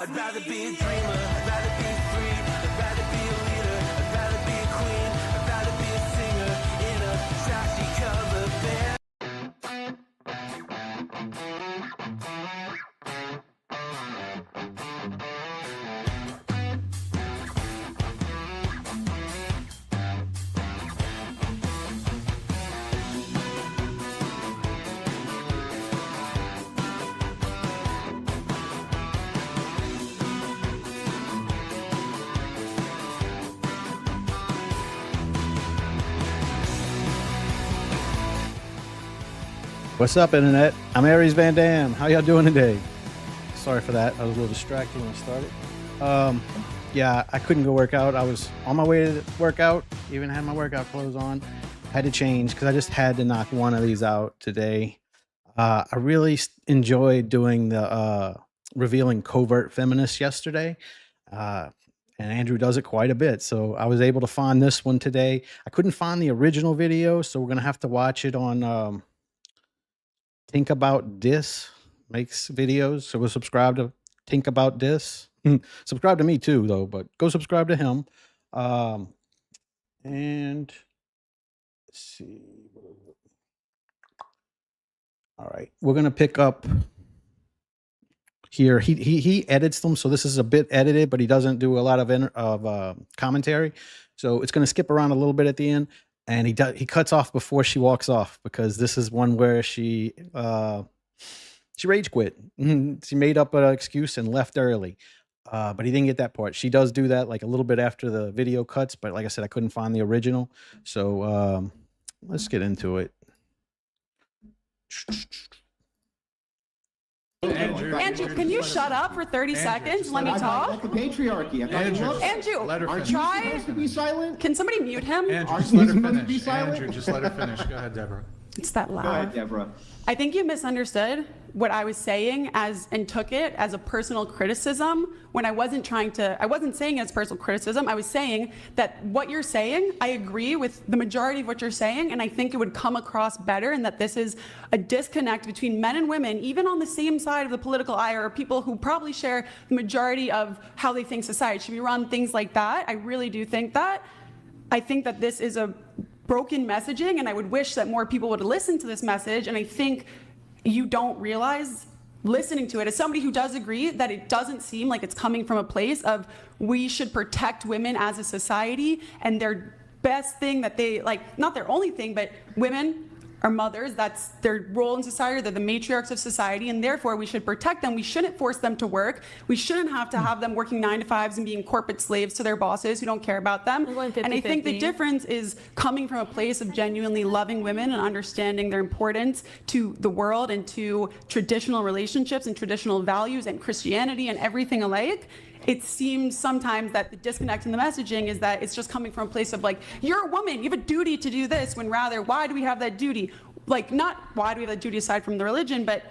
I'd rather be a dreamer, I'd rather be free, I'd rather be a leader, I'd rather be a queen, I'd rather be a singer in a trashy cover band. What's up, Internet? I'm Aries Van Dam. How y'all doing today? Sorry for that. I was a little distracted when I started. Yeah, I couldn't go work out. I was on my way to work out, even had my workout clothes on. Had to change because I just had to knock one of these out today. I really enjoyed doing the revealing Covert Feminist yesterday. And Andrew does it quite a bit. So I was able to find this one today. I couldn't find the original video, so we're going to have to watch it on... Think About This makes videos, so we'll subscribe to Think About This. Subscribe to me too, though, but go subscribe to him. And let's see. All right, we're gonna pick up here. He edits them, so this is a bit edited, but he doesn't do a lot of commentary. So it's gonna skip around a little bit at the end. And he cuts off before she walks off because this is one where she rage quit. She made up an excuse and left early, but he didn't get that part. She does do that like a little bit after the video cuts, but like I said, I couldn't find the original. So let's get into it. Andrew, can you shut up for 30 seconds? Let me talk. Like the patriarchy. Andrew, try. To be silent? Can somebody mute him? Andrew, just let her finish. Andrew, just let her finish. Go ahead, Deborah. It's that loud. Go ahead, Debra. I think you misunderstood what I was saying and took it as a personal criticism when I wasn't saying it as personal criticism. I was saying that what you're saying, I agree with the majority of what you're saying, and I think it would come across better, and that this is a disconnect between men and women, even on the same side of the political aisle, or people who probably share the majority of how they think society should be run, things like that. I really do think that. I think that this is a broken messaging, and I would wish that more people would listen to this message, and I think you don't realize listening to it, as somebody who does agree that it doesn't seem like it's coming from a place of we should protect women as a society, and their best thing that they, like, not their only thing, but women are mothers, that's their role in society, they're the matriarchs of society, and therefore we should protect them. We shouldn't force them to work. We shouldn't have to have them working 9 to 5s and being corporate slaves to their bosses who don't care about them. And I think the difference is coming from a place of genuinely loving women and understanding their importance to the world and to traditional relationships and traditional values and Christianity and everything alike. It seems sometimes that the disconnect in the messaging is that it's just coming from a place of like, you're a woman, you have a duty to do this, when rather, why do we have that duty? Like, not why do we have that duty aside from the religion, but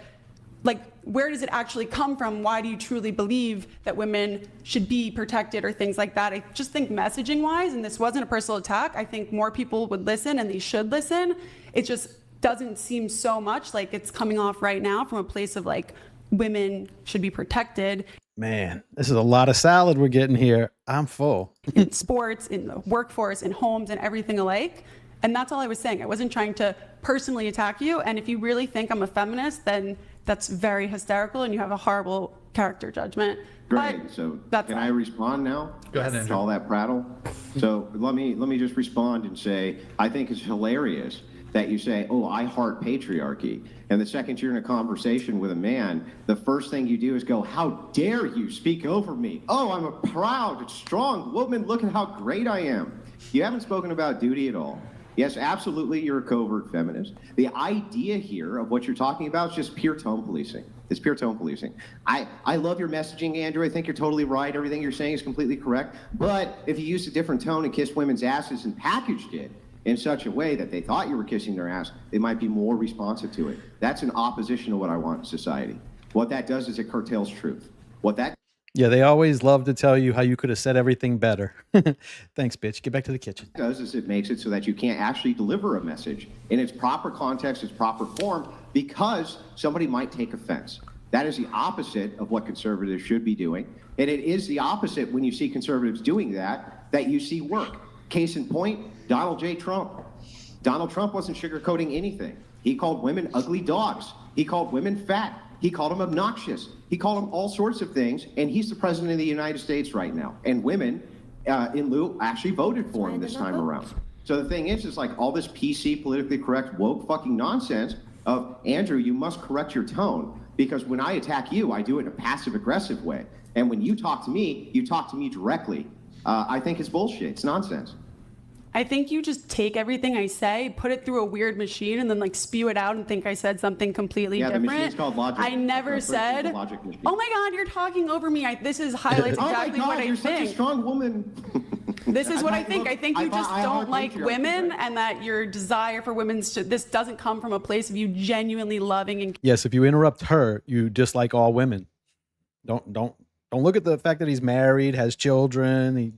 like, where does it actually come from? Why do you truly believe that women should be protected or things like that? I just think messaging wise, and this wasn't a personal attack, I think more people would listen and they should listen. It just doesn't seem so much like it's coming off right now from a place of like, women should be protected. Man, this is a lot of salad we're getting here. I'm full. In sports, in the workforce, in homes, and everything alike. And that's all I was saying. I wasn't trying to personally attack you. And if you really think I'm a feminist, then that's very hysterical and you have a horrible character judgment. Great. So can I respond now? Go ahead, Andrew. To all that prattle? So let me just respond and say, I think it's hilarious that you say, oh, I heart patriarchy. And the second you're in a conversation with a man, the first thing you do is go, how dare you speak over me? Oh, I'm a proud, strong woman. Look at how great I am. You haven't spoken about duty at all. Yes, absolutely, you're a covert feminist. The idea here of what you're talking about is just pure tone policing. It's pure tone policing. I love your messaging, Andrew. I think you're totally right. Everything you're saying is completely correct. But if you used a different tone and kissed women's asses and packaged it in such a way that they thought you were kissing their ass, they might be more responsive to it. That's in opposition to what I want in society. What that does is it curtails truth. Yeah, they always love to tell you how you could have said everything better. Thanks, bitch. Get back to the kitchen. What it does is it makes it so that you can't actually deliver a message in its proper context, its proper form, because somebody might take offense. That is the opposite of what conservatives should be doing. And it is the opposite when you see conservatives doing that you see work. Case in point, Donald J. Trump. Donald Trump wasn't sugarcoating anything. He called women ugly dogs. He called women fat. He called them obnoxious. He called them all sorts of things, and he's the president of the United States right now. And women, in lieu, actually voted for him this time around. So the thing is like all this PC, politically correct, woke fucking nonsense of, Andrew, you must correct your tone, because when I attack you, I do it in a passive-aggressive way. And when you talk to me, you talk to me directly. I think it's bullshit. It's nonsense. I think you just take everything I say, put it through a weird machine, and then like spew it out and think I said something completely different. The machine's called logic. I never said, oh my God, you're talking over me. This highlights exactly what I you're think. Such a strong woman. This is what I think. I think you just don't like women, and that your desire for this doesn't come from a place of you genuinely loving and. Yes, if you interrupt her, you dislike all women. Don't look at the fact that he's married, has children, he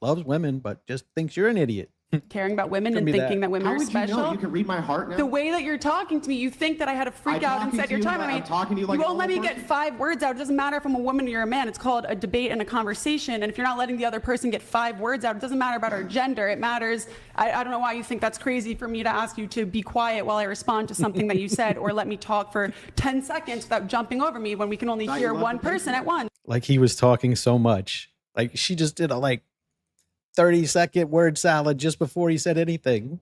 loves women, but just thinks you're an idiot. Caring about women and thinking that women How are would special. You know? You can read my heart now. The way that you're talking to me, you think that I had to freak out and set your time. I'm talking to you like you won't let me get 5 words out. It doesn't matter if I'm a woman or you're a man. It's called a debate and a conversation. And if you're not letting the other person get 5 words out, it doesn't matter about our gender. It matters. I don't know why you think that's crazy for me to ask you to be quiet while I respond to something that you said, or let me talk for 10 seconds without jumping over me when we can only hear one person at once. Like he was talking so much. Like she just did a 30-second word salad just before he said anything.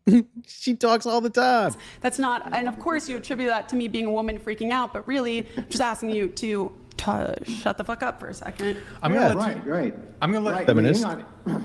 She talks all the time. That's not, and of course you attribute that to me being a woman freaking out, but really just asking you to shut the fuck up for a second. I'm gonna let I'm gonna let Feminist.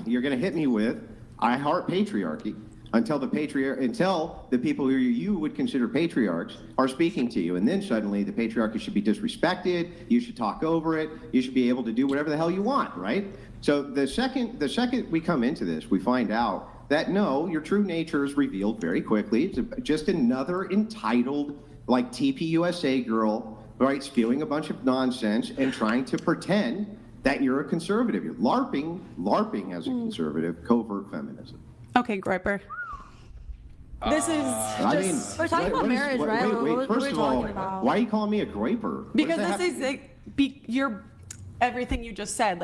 You're gonna hit me with, I heart patriarchy until the people who you would consider patriarchs are speaking to you, and then suddenly the patriarchy should be disrespected. You should talk over it. You should be able to do whatever the hell you want, right? So the second we come into this, we find out that no, your true nature is revealed very quickly. It's just another entitled, TPUSA girl, right, spewing a bunch of nonsense and trying to pretend that you're a conservative. You're LARPing as a conservative, covert feminism. Okay, Groiper. This is just... We're talking about marriage, right? Wait, first of all, why are you calling me a groiper? Because this is you're everything you just said.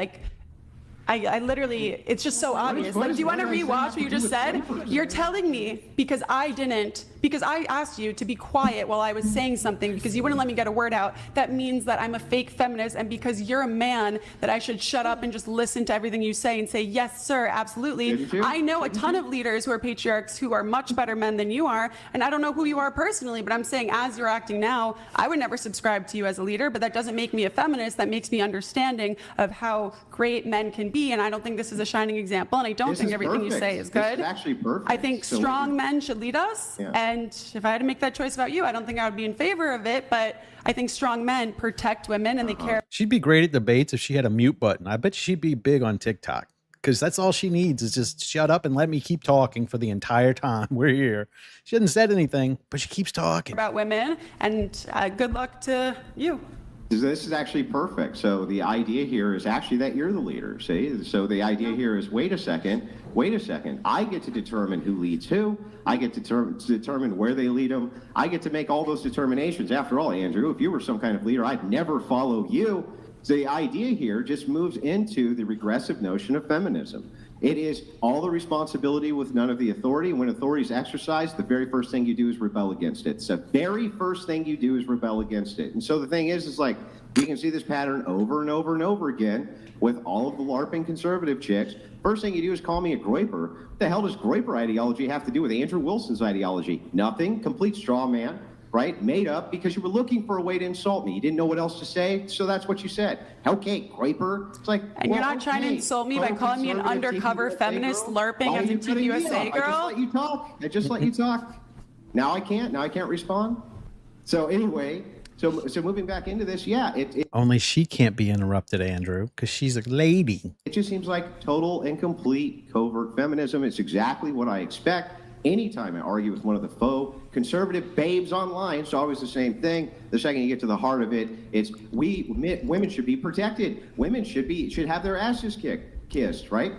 I literally, it's just so obvious. Do you want to rewatch what you just said? You're telling me because I asked you to be quiet while I was saying something because you wouldn't let me get a word out. That means that I'm a fake feminist, and because you're a man, that I should shut up and just listen to everything you say and say, yes, sir, absolutely. I know a ton of leaders who are patriarchs who are much better men than you are, and I don't know who you are personally, but I'm saying as you're acting now, I would never subscribe to you as a leader, but that doesn't make me a feminist. That makes me understanding of how great men can be. And I don't think this is a shining example, and I don't think everything you say is good. This is actually perfect. I think strong men should lead us, and if I had to make that choice about you, I don't think I would be in favor of it, but I think strong men protect women and they care. She'd be great at debates if she had a mute button. I bet she'd be big on TikTok, because that's all she needs is just shut up and let me keep talking for the entire time we're here. She hasn't said anything, but she keeps talking. About women, and good luck to you. This is actually perfect. So the idea here is actually that you're the leader, see? So the idea here is, wait a second. I get to determine who leads who. I get to determine where they lead them. I get to make all those determinations. After all, Andrew, if you were some kind of leader, I'd never follow you. So the idea here just moves into the regressive notion of feminism. It is all the responsibility with none of the authority. When authority is exercised, the very first thing you do is rebel against it. So the very first thing you do is rebel against it. And so the thing is you can see this pattern over and over and over again with all of the LARPing conservative chicks. First thing you do is call me a groiper. What the hell does groiper ideology have to do with Andrew Wilson's ideology? Nothing. Complete straw man. Right? Made up because you were looking for a way to insult me. You didn't know what else to say, so that's what you said. Okay, groiper. It's like, and you're not trying to insult me by calling me an undercover feminist LARPing as a TPUSA girl? I just let you talk. Now I can't respond. So anyway, so moving back into this, only she can't be interrupted, Andrew, because she's a lady. It just seems like total and complete covert feminism. It's exactly what I expect. Anytime I argue with one of the faux conservative babes online, it's always the same thing. The second you get to the heart of it, it's women should be protected. Women should have their asses kissed, right?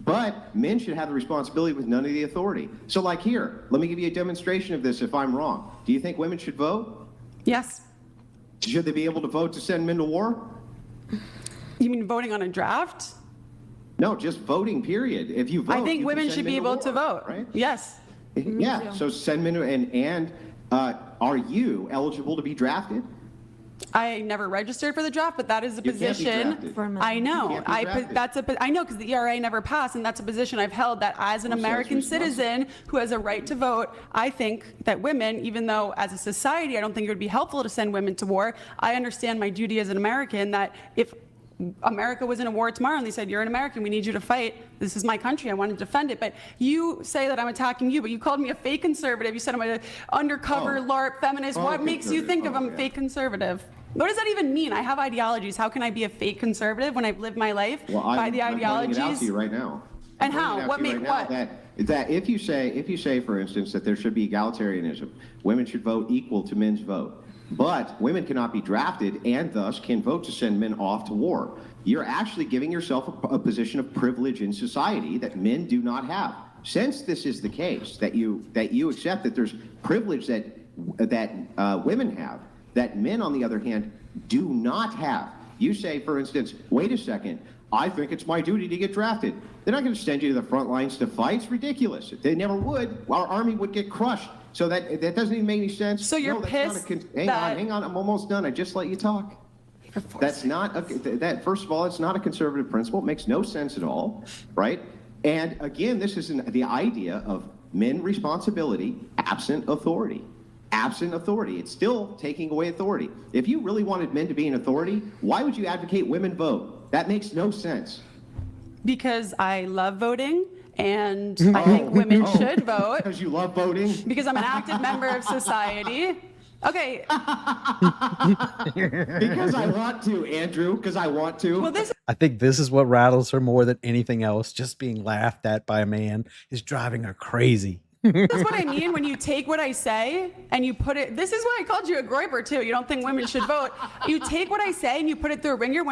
But men should have the responsibility with none of the authority. So like here, let me give you a demonstration of this if I'm wrong. Do you think women should vote? Yes. Should they be able to vote to send men to war? You mean voting on a draft? No, just voting, period. If you vote, I think you can women send should men be able war, to vote. right? Yes. Yeah, so send men and are you eligible to be drafted? I never registered for the draft, but that is a You can't be position. drafted. I know. You can't be drafted. I know because the ERA never passed, and that's a position I've held. That as an Who says American you're supposed to? citizen who has a right to vote, I think that women, even though as a society I don't think it would be helpful to send women to war, I understand my duty as an American that if America was in a war tomorrow and they said, you're an American, we need you to fight. This is my country. I want to defend it. But you say that I'm attacking you, but you called me a fake conservative. You said I'm an undercover LARP feminist. What makes you think of I'm a fake conservative? What does that even mean? I have ideologies. How can I be a fake conservative when I've lived my life by the ideologies? I'm pointing it out to you right now. And how? What made what? That if you say, for instance, that there should be egalitarianism, women should vote equal to men's vote. But women cannot be drafted and thus can vote to send men off to war. You're actually giving yourself a position of privilege in society that men do not have. Since this is the case, that you accept that there's privilege that women have, that men, on the other hand, do not have. You say, for instance, wait a second, I think it's my duty to get drafted. They're not going to send you to the front lines to fight. It's ridiculous. They never would. Our army would get crushed. So that doesn't even make any sense. So you're pissed hang on, I'm almost done. I just let you talk. That's not, first of all, it's not a conservative principle. It makes no sense at all, right? And again, this is the idea of men responsibility absent authority. Absent authority. It's still taking away authority. If you really wanted men to be an authority, why would you advocate women vote? That makes no sense. Because I love voting. And I think women should vote. Because you love voting? Because I'm an active member of society. Okay. Because I want to, Andrew. Because I want to. Well, I think this is what rattles her more than anything else. Just being laughed at by a man is driving her crazy. That's what I mean when you take what I say and you put it, this is why I called you a groiper too. You don't think women should vote. You take what I say and you put it through a ringer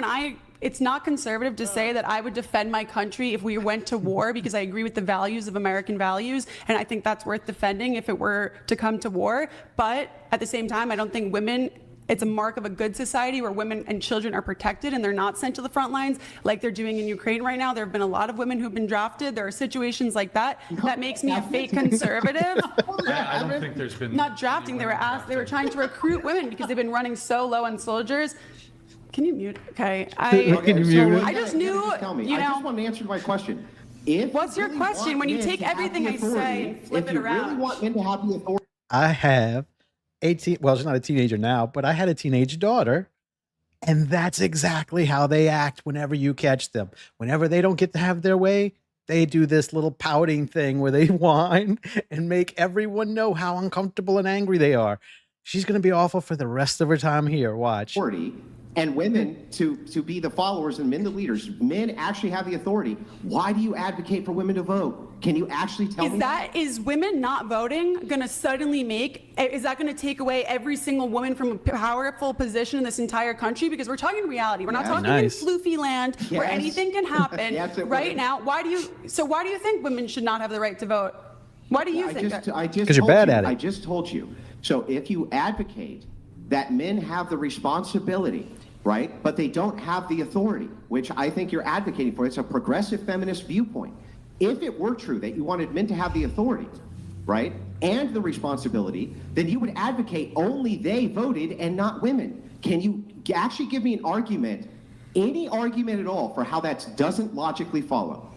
it's not conservative to say that I would defend my country if we went to war because I agree with the values of American values. And I think that's worth defending if it were to come to war. But at the same time, I don't think it's a mark of a good society where women and children are protected and they're not sent to the front lines like they're doing in Ukraine right now. There have been a lot of women who've been drafted. There are situations like that. That makes me a fake conservative. I don't think there's been... Not drafting. They were trying to recruit women because they've been running so low on soldiers. Can you mute? Okay. I just knew, tell me. you I know. just want to answer my question. What's your question? When you take everything I say and flip it around. If you really want men to have the authority. I have well, she's not a teenager now, but I had a teenage daughter. And that's exactly how they act whenever you catch them. Whenever they don't get to have their way, they do this little pouting thing where they whine and make everyone know how uncomfortable and angry they are. She's going to be awful for the rest of her time here. Watch. And women to be the followers and men the leaders. Men actually have the authority. Why do you advocate for women to vote? Can you actually tell me that? Is women not voting going to suddenly is that going to take away every single woman from a powerful position in this entire country? Because we're talking reality. We're not talking in floofy land where anything can happen right now. Why do you think women should not have the right to vote? Why do you think that? Because you're bad at it. I just told you. So if you advocate that men have the responsibility, right, but they don't have the authority, which I think you're advocating for, it's a progressive feminist viewpoint. If it were true that you wanted men to have the authority, right, and the responsibility, then you would advocate only they voted and not women. Can you actually give me an argument, any argument at all, for how that doesn't logically follow?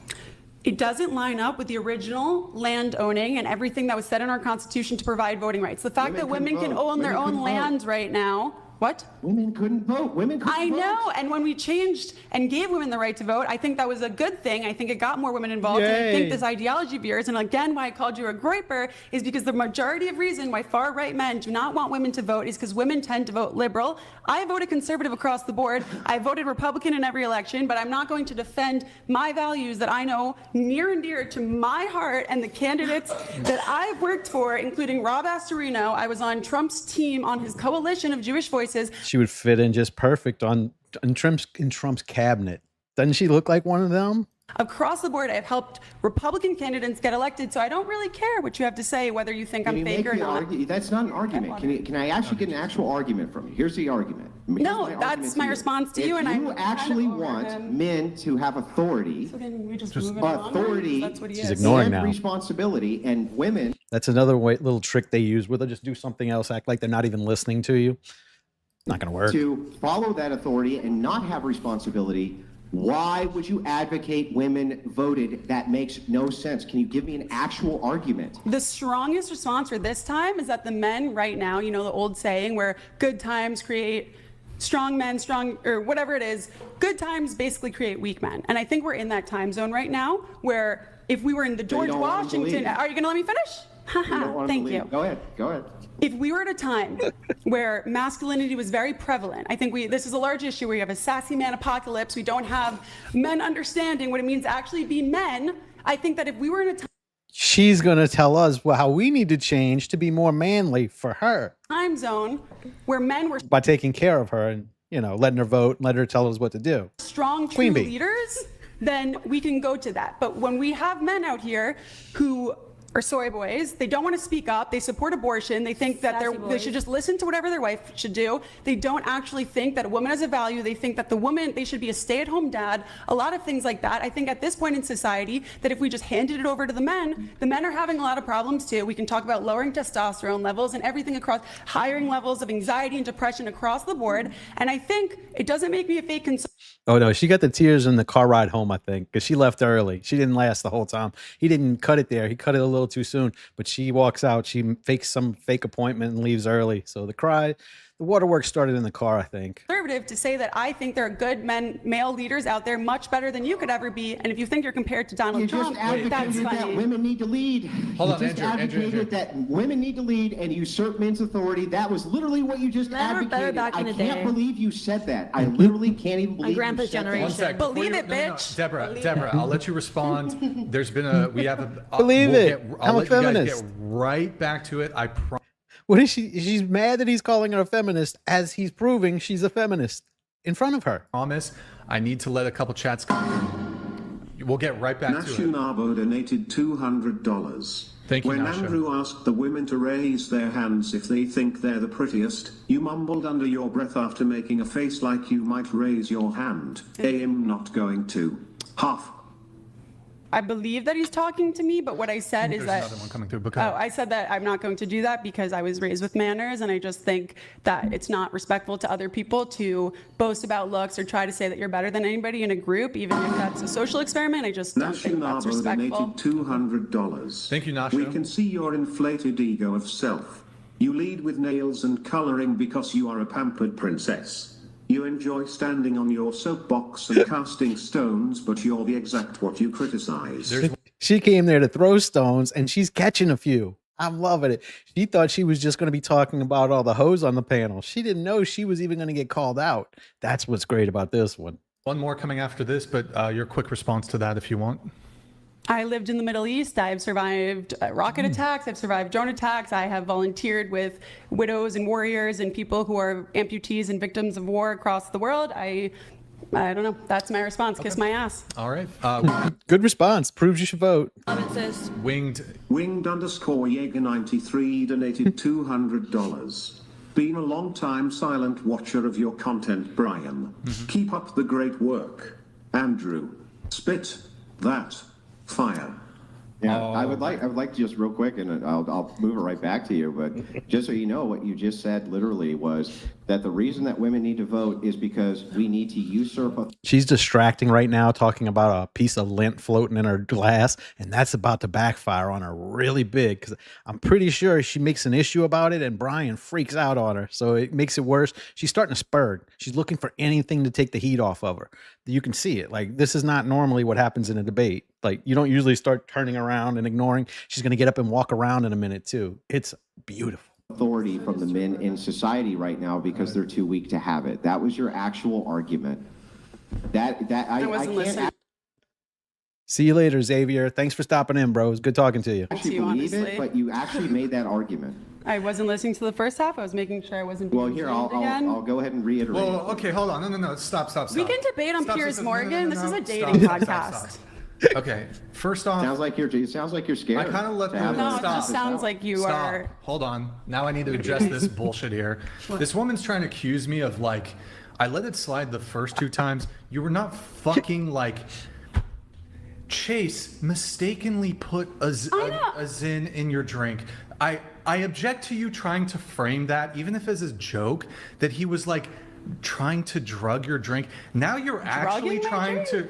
It doesn't line up with the original land owning and everything that was said in our Constitution to provide voting rights. The fact that women can own their own land right now. What? Women couldn't vote. I know. And when we changed and gave women the right to vote, I think that was a good thing. I think it got more women involved. Yay. And I think this ideology of yours, and again, why I called you a groiper, is because the majority of reason why far right men do not want women to vote is because women tend to vote liberal. I voted conservative across the board. I voted Republican in every election, but I'm not going to defend my values that I know near and dear to my heart and the candidates that I've worked for, including Rob Astorino. I was on Trump's team on his coalition of Jewish voices. She would fit in just perfect in Trump's cabinet. Doesn't she look like one of them? Across the board, I've helped Republican candidates get elected, so I don't really care what you have to say, whether you think I'm fake or not. That's not an argument. Can I actually get an actual argument from you? Here's the argument. No, that's my response to you, and you actually want men to have authority, Can we just authority, That's what he She's is. ignoring and now. responsibility, and women. That's another little trick they use where they'll just do something else, act like they're not even listening to you. Not going to work. To follow that authority and not have responsibility. Why would you advocate women voted? That makes no sense. Can you give me an actual argument? The strongest response for this time is that the men right now, you know, the old saying where good times create strong men, or whatever it is, good times basically create weak men. And I think we're in that time zone right now where if we were in the George Washington, are you going to let me finish? Thank you. Go ahead. If we were at a time where masculinity was very prevalent, I think this is a large issue where you have a sassy man apocalypse, we don't have men understanding what it means to actually be men. I think that if we were in a She's going to tell us how we need to change to be more manly for her time zone where men were by taking care of her and, you know, letting her vote, letting her tell us what to do. strong, true Queen bee. leaders, then we can go to that. But when we have men out here who are soy boys, they don't want to speak up, they support abortion, they think that they should just listen to whatever their wife should do, they don't actually think that a woman has a value, they think that they should be a stay-at-home dad, a lot of things like that. I think at this point in society that if we just handed it over to the men are having a lot of problems too. We can talk about lowering testosterone levels and everything across, hiring levels of anxiety and depression across the board. And I think it doesn't make me a fake conservative. Oh, no, she got the tears in the car ride home, I think, because she left early. She didn't last the whole time. He didn't cut it there. He cut it a little too soon, but she walks out. She fakes some fake appointment and leaves early. So the waterworks started in the car, I think. To say that I think there are good male leaders out there much better than you could ever be. And if you think you're compared to Donald Trump, that's funny. That women need to lead. Hold on, you just Andrew. advocated that women need to lead and usurp men's authority. That was literally what you just advocated. I can't believe you said that. I literally can't even believe grandpa's you said generation. One sec. Believe Before it, no, bitch. Deborah, I'll let you respond. There's been we have a... Believe it. I'll I'm a let you guys feminist. get right back to it. I promise. What is she? She's mad that he's calling her a feminist as he's proving she's a feminist in front of her. I need to let a couple chats come through. We'll get right back to it. Nationabo donated $200. Thank you, When Nasha. Andrew asked the women to raise their hands if they think they're the prettiest, you mumbled under your breath after making a face like you might raise your hand. I'm not going to. Half. I believe that he's talking to me, but what I said is There's that... another one coming through. But go ahead. I said that I'm not going to do that because I was raised with manners, and I just think that it's not respectful to other people to boast about looks or try to say that you're better than anybody in a group, even if that's a social experiment. I just don't think that's Nationabo respectful. donated $200. Thank you, Nasha. We can see your inflated ego of self. You lead with nails and coloring because you are a pampered princess. You enjoy standing on your soapbox and casting stones, but you're the exact what you criticize. She came there to throw stones, and she's catching a few. I'm loving it. She thought she was just going to be talking about all the hoes on the panel. She didn't know she was even going to get called out. That's what's great about this one. One more coming after this, but your quick response to that if you want. I lived in the Middle East. I've survived rocket attacks. I've survived drone attacks. I have volunteered with widows and warriors and people who are amputees and victims of war across the world. I don't know. That's my response. Kiss my ass. All right. Good response. Proves you should vote. Winged Winged_Jaeger93 donated $200. Been a long time silent watcher of your content, Brian. Keep up the great work. Andrew, spit that fire. Yeah, I would like to just real quick, and I'll move it right back to you. But just so you know, what you just said literally was that the reason that women need to vote is because we need to usurp. She's distracting right now, talking about a piece of lint floating in her glass, and that's about to backfire on her really big. Because I'm pretty sure she makes an issue about it, and Brian freaks out on her, so it makes it worse. She's starting to spurg. She's looking for anything to take the heat off of her. You can see it. Like, this is not normally what happens in a debate. Like, you don't usually start turning around and ignoring. She's going to get up and walk around in a minute too. It's beautiful. Authority from the men in society right now because they're too weak to have it. That was your actual argument. I wasn't can't listening. See you later, Xavier. Thanks for stopping in, bro. It was good talking to you. actually To you, believe honestly. it, but you actually made that argument. I wasn't listening to the first half. I was making sure I wasn't being Well, here shamed again. I'll go ahead and reiterate. Well, okay, hold on. No. Stop. We can debate on Piers Morgan. This is a dating Stop. podcast. Okay, first off, It sounds like you're scared. I kind of let to have the No, this it just sounds like you Stop. are. Hold on. Now I need to address this bullshit here. This woman's trying to accuse me of like, I let it slide the first 2 times. You were not fucking like. Chase mistakenly put a Zin in your drink. I object to you trying to frame that, even if it's a joke, that he was like trying to drug your drink. Now you're actually my trying drink? to.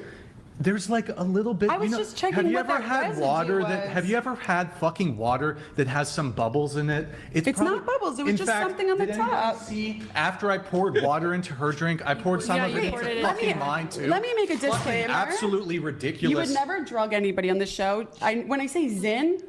There's like a little bit. I was just checking have you what ever that had residue water was. Have you ever had fucking water that has some bubbles in it? It's not bubbles, it was In just fact, something on the did anybody top. See, after I poured water into her drink, I poured some of it you into poured it in. fucking mine too. Let me make a Fucking disclaimer. absolutely ridiculous. You would never drug anybody on the show. When I say Zin,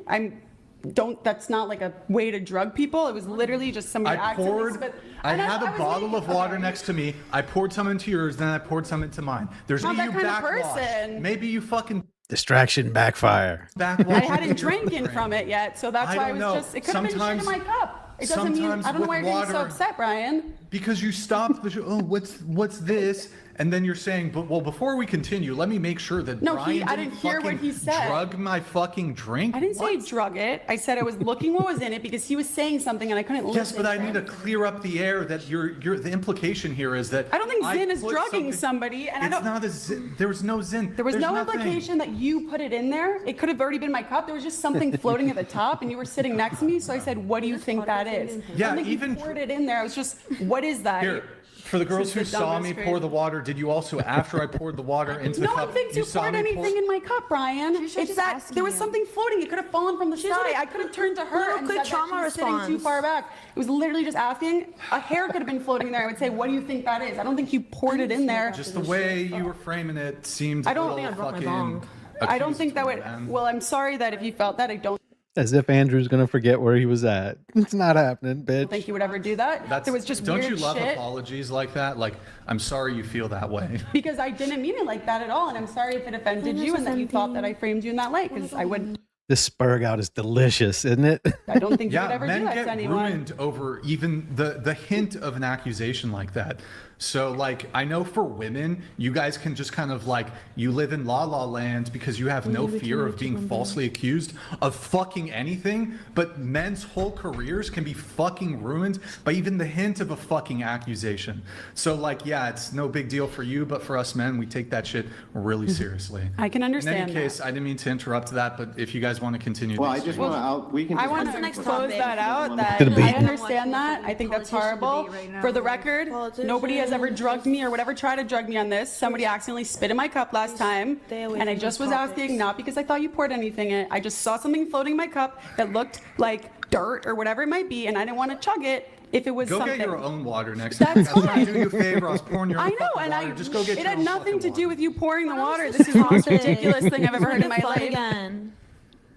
that's not like a way to drug people. It was literally just somebody accidentally spit. I And had a was bottle making- of water okay. next to me. I poured some into yours, then I poured some into mine. There's Not me, that you kind of backwash. person. Maybe you fucking Distraction backfire. backwash. I hadn't drinking from it yet, so that's I why I don't was know. just. It could have been shit in Sometimes- my cup. It doesn't mean. sometimes I don't know why with you're getting so water- upset, Brian. Because you stopped the show. Oh, what's this? And then you're saying, but well, before we continue, let me make sure that No, Brian I didn't hear what fucking he said. drug my fucking drink. I didn't say What? drug it. I said I was looking what was in it because he was saying something and I couldn't listen. Yes, but I need to clear up the air that the implication here is that I don't think Zin is put drugging something- somebody, and I It's don't. not a Zin. There was no Zin. There was There's no nothing. implication that you put it in there. It could have already been my cup. There was just something floating at the top, and you were sitting next to me. So I said, "What do you think that is?" Yeah, I don't think even- you poured it in there. I was just, "What is that?" Here, for the girls is who the saw me dumbest pour crazy- the water, did you also, after I poured the water into the No cup, one thinks you saw poured me anything in my cup, Brian. She was It's just that asking there was you. something floating. It could have fallen from the sky. I could have turned to her Little and quick said that trauma she was sitting too response. far back. It was literally just asking. A hair could have been floating there. I would say, "What do you think that is?" I don't think you poured it in there. Just the way you were framing it seemed I don't a think little I broke my fucking. bong. I don't think that would. accusatory, man. Well, I'm sorry that if you felt that. I don't As if Andrew's gonna forget where he was at. It's not happening, bitch. think he would ever do that. There was just don't weird you love shit. apologies like that? Like, I'm sorry you feel that way. Because I didn't mean it like that at all, and I'm sorry if it offended you and that you thought that I framed you in that light. Because I would. This spurg out is delicious, isn't it? I don't think you would Yeah, ever do men that get to anyone. ruined over even the hint of an accusation like that. So, like, I know for women, you guys can just kind of like, you live in la la land because you have no fear of being falsely accused of fucking anything. But men's whole careers can be fucking ruined by even the hint of a fucking accusation. So, like, yeah, it's no big deal for you, but for us men, we take that shit really seriously. I can In understand any case, I didn't mean to interrupt that, but if you guys want to continue. Well, the I just exchange- want to. We can. I just- want What's the to next close topic? that out. That To the beat. I understand that. I think that's Politician horrible. debate right now. For the record, nobody has ever drugged me or whatever tried to drug me on this. Somebody accidentally spit in my cup last time, Stay away and I from just those was topics. asking not because I thought you poured anything in it. I just saw something floating in my cup that looked like dirt or whatever it might be, and I didn't want to chug it if it was Go something. get your own water next That's time. I was trying to fine. do you a favor. I was pouring your own I know, fucking and water. Just go get it your had own nothing fucking to do water. with you pouring the water. This is the most ridiculous thing I've ever heard in my life. Again.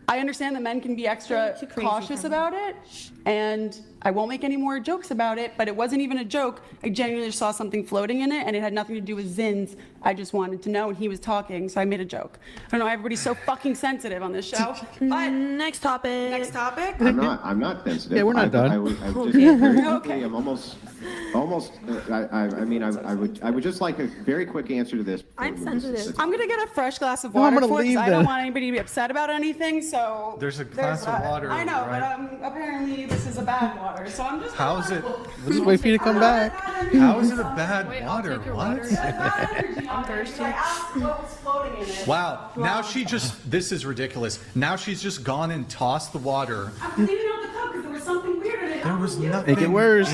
I understand that men can be extra Too crazy cautious for me. about it, and I won't make any more jokes about it, but it wasn't even a joke. I genuinely just saw something floating in it, and it had nothing to do with Zins. I just wanted to know, and he was talking, so I made a joke. I don't know, everybody's so fucking sensitive on this show. But Next topic. next topic. I'm not sensitive. Yeah, we're not done. I would just very quickly, Okay. I'm almost. I would just like a very quick answer to this. I'm sensitive. I'm gonna get a fresh glass of No, I'm water gonna for it, 'cause leave I don't then. want anybody to be upset about anything, so. There's a glass of that. water, I know, right? but apparently this is a bad water, so I'm just. How is it? Let's just wait for you to come back. How is it a bad water? What? I'm thirsty. I asked what was floating in it. Wow. Now she just. This is ridiculous. Now she's just gone and tossed the water. I'm cleaning out the cup because there was something weird in it. There was nothing. Make it worse.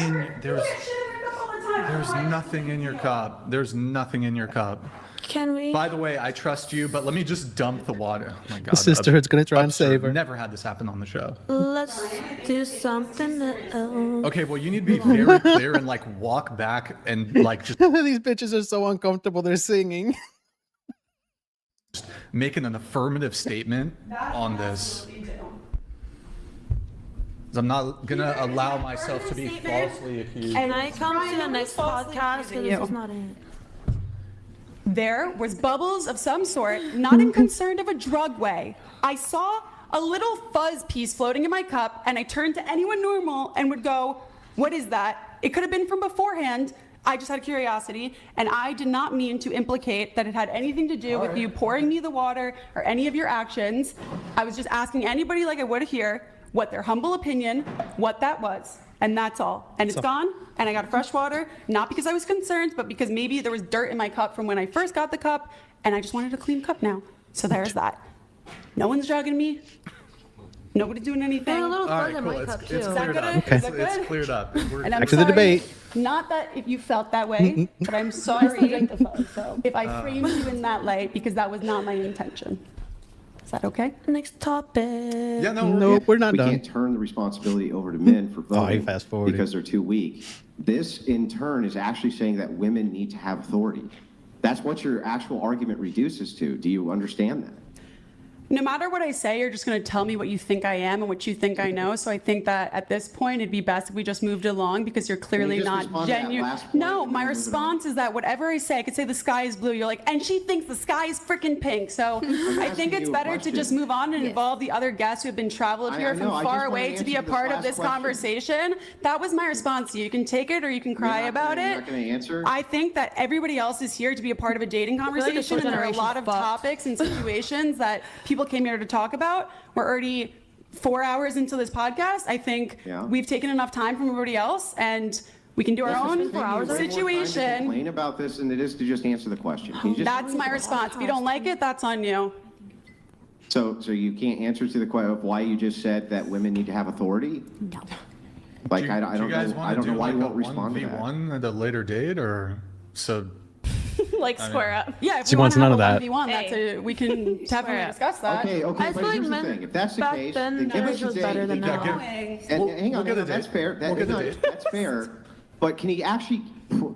There's nothing in your cup. There's nothing in your cup. Can we? By the way, I trust you, but let me just dump the water. Oh my God. The sisterhood's gonna try and Absurd. save her. Never had this happen on the show. Let's do something else. Okay, well, you need to be very clear and like walk back and like just These bitches are so uncomfortable. They're singing. making an affirmative statement on this. I'm not gonna allow myself to be falsely accused. Can I come to the Brian, next falsely podcast? accusing Because you. this is not it. There was bubbles of some sort, not in concerned of a drug way. I saw a little fuzz piece floating in my cup, and I turned to anyone normal and would go, "What is that?" It could have been from beforehand, I just had curiosity, and I did not mean to implicate that it had anything to do with you pouring me the water or any of your actions. I was just asking anybody like I would here what their humble opinion, what that was, and that's all. And it's gone, and I got fresh water, not because I was concerned, but because maybe there was dirt in my cup from when I first got the cup, and I just wanted a clean cup now. So there's that. No one's drugging me. Nobody's doing anything. There's a little All fuzz right, in cool. my cup, too. It's cleared up. Okay. Is that It's good? cleared up. We're And I'm Back to the sorry, debate. Not that if you felt that way, but I'm sorry if I framed you in that light, because that was not my intention. Is that okay? Next topic. yeah, no, we're Nope, good. we're not We done. can't turn the responsibility over to men for Oh, he voting fast-forwarded. because they're too weak. This, in turn, is actually saying that women need to have authority. That's what your actual argument reduces to. Do you understand that? No matter what I say, you're just going to tell me what you think I am and what you think I know. So I think that at this point, it'd be best if we just moved along, because you're clearly just not respond to that genuine. last point No, and my then move it response is that whatever I say, I could say the sky is blue. You're like, and she thinks the sky is freaking pink. So I think asking it's you a better to question. just move on and involve the other guests who have been traveled I here from know, I far just wanna away to be answer a this part of last this question. conversation. That was my response to you. You can take it or you can cry not about gonna- it. you're not gonna answer? I think that everybody else is here to be a part of a dating like this conversation, whole and there are a generation lot of fucked. topics and situations that people came here to talk about. We're already 4 hours into this podcast. I think Yeah. we've taken enough time from everybody else, and we can do our own Way more time to situation. complain about this than it is to just answer the question. Can you just- That's my response. If you don't like it, that's on you. So you can't answer to the question of why you just said that women need to have authority? No. Like, Do I you don't guys know, want I to don't do know why like you a won't respond to that. 1v1 at a later date, or so? Like square up. Yeah, if She we wants want to none have of a that. 1v1, that's we can definitely discuss that. Okay, I but feel like here's the men thing. If that's the back case, then, then give us marriage a was date. better than Yeah, now. give- And We'll- hang on, we'll get a that's date. fair. We'll get a hang on, date. That's fair. But can he actually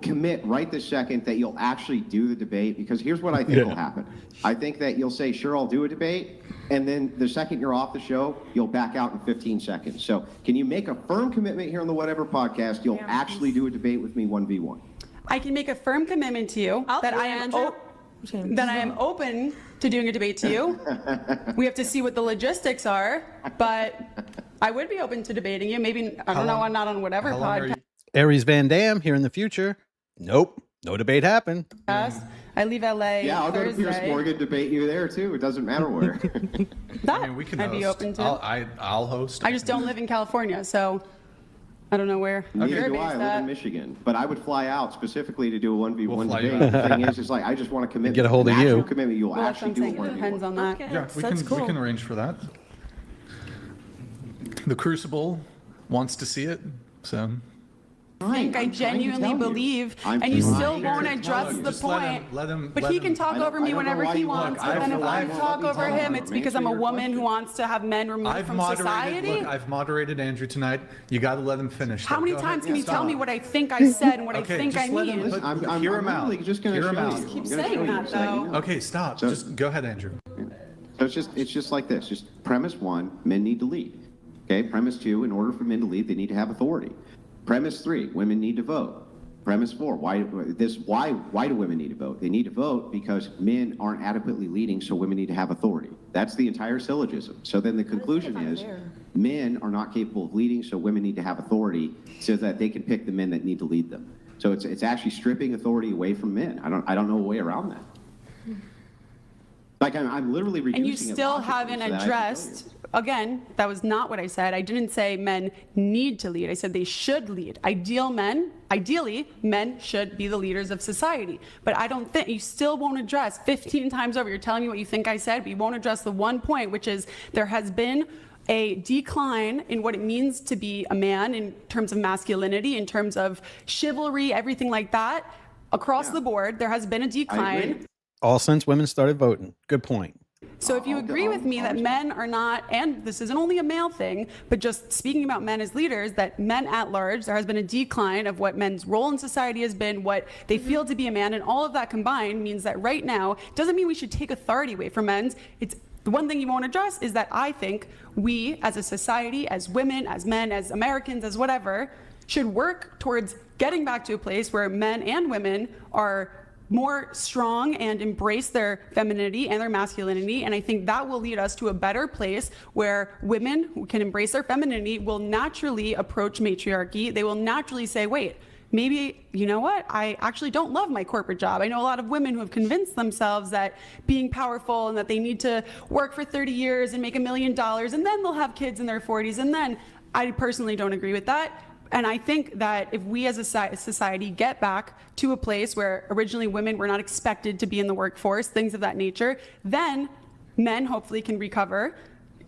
commit right this second that you'll actually do the debate? Because here's what I think will happen. I think that you'll say, sure, I'll do a debate. And then the second you're off the show, you'll back out in 15 seconds. So can you make a firm commitment here on the Whatever podcast? You'll actually do a debate with me 1v1. I can make a firm commitment to you that I am that I am open to doing a debate to you. We have to see what the logistics are, but I would be open to debating you. Maybe, I don't know, I'm not on Whatever How long are you? podcast. Aries Van Dam here in the future. Nope. No debate happened. I leave LA Yeah, I'll go to Pierce Thursday. Morgan, debate you there too. It doesn't matter where. That I mean, we can I'd host. be open to. I'll host. I just don't live in California, so I don't know where Neither you're do I. I based live at. in Michigan. But I would fly out specifically to do a 1v1 We'll fly you debate. out. The thing is like, I just want to commit. Get a hold of an actual you. commitment. You'll Well, that's actually what do I'm it saying. It depends 1v1. on that. Okay, Yeah, that's cool. we can arrange for that. The Crucible wants to see it, so. I think I I'm trying to genuinely tell you. believe, I'm and you trying still to won't tell address you. the Just let point. him- let him- But let he him- can talk I don't- over I me don't know whenever why he you want- wants. Look, But then if I I've- talk over him, it's because I'm a woman who wants to have men removed I've from moderated. society. Look, I've moderated Andrew tonight. You got to let him finish. How So many go ahead. times can you Stop. tell me what I think I said and what Okay, I think just I let him mean? put- I'm hear him out. literally just going to Hear show him you. out. I'm Keep gonna show saying you that, so you though. know. Okay, stop. So- Just go ahead, Andrew. So it's just like this. Just premise one, men need to lead. Okay. Premise two, in order for men to lead, they need to have authority. Premise three, women need to vote. Premise four, why do women need to vote? They need to vote because men aren't adequately leading, so women need to have authority. That's the entire syllogism. So then the conclusion is men are not capable of leading, so women need to have authority so that they can pick the men that need to lead them. So it's actually stripping authority away from men. I don't know a way around that. Like I'm literally reducing And you it still logically haven't so that I can tell you. addressed, again, that was not what I said. I didn't say men need to lead. I said they should lead. Ideally, men should be the leaders of society. But I don't think, you still won't address 15 times over. You're telling me what you think I said, but you won't address the one point, which is there has been a decline in what it means to be a man in terms of masculinity, in terms of chivalry, everything like that. Across the board, there has been a I decline. agree. All since women started voting. Good point. So if you agree with me that men are not, and this isn't only a male thing, but just speaking about men as leaders, that men at large, there has been a decline of what men's role in society has been, what they feel to be a man, and all of that combined means that right now, doesn't mean we should take authority away from men's. It's the one thing you won't address is that I think we as a society, as women, as men, as Americans, as whatever, should work towards getting back to a place where men and women are more strong and embrace their femininity and their masculinity. And I think that will lead us to a better place where women who can embrace their femininity will naturally approach matriarchy. They will naturally say, wait, maybe, you know what, I actually don't love my corporate job. I know a lot of women who have convinced themselves that being powerful and that they need to work for 30 years and make $1 million and then they'll have kids in their 40s. And then I personally don't agree with that. And I think that if we as a society get back to a place where originally women were not expected to be in the workforce, things of that nature, then men hopefully can recover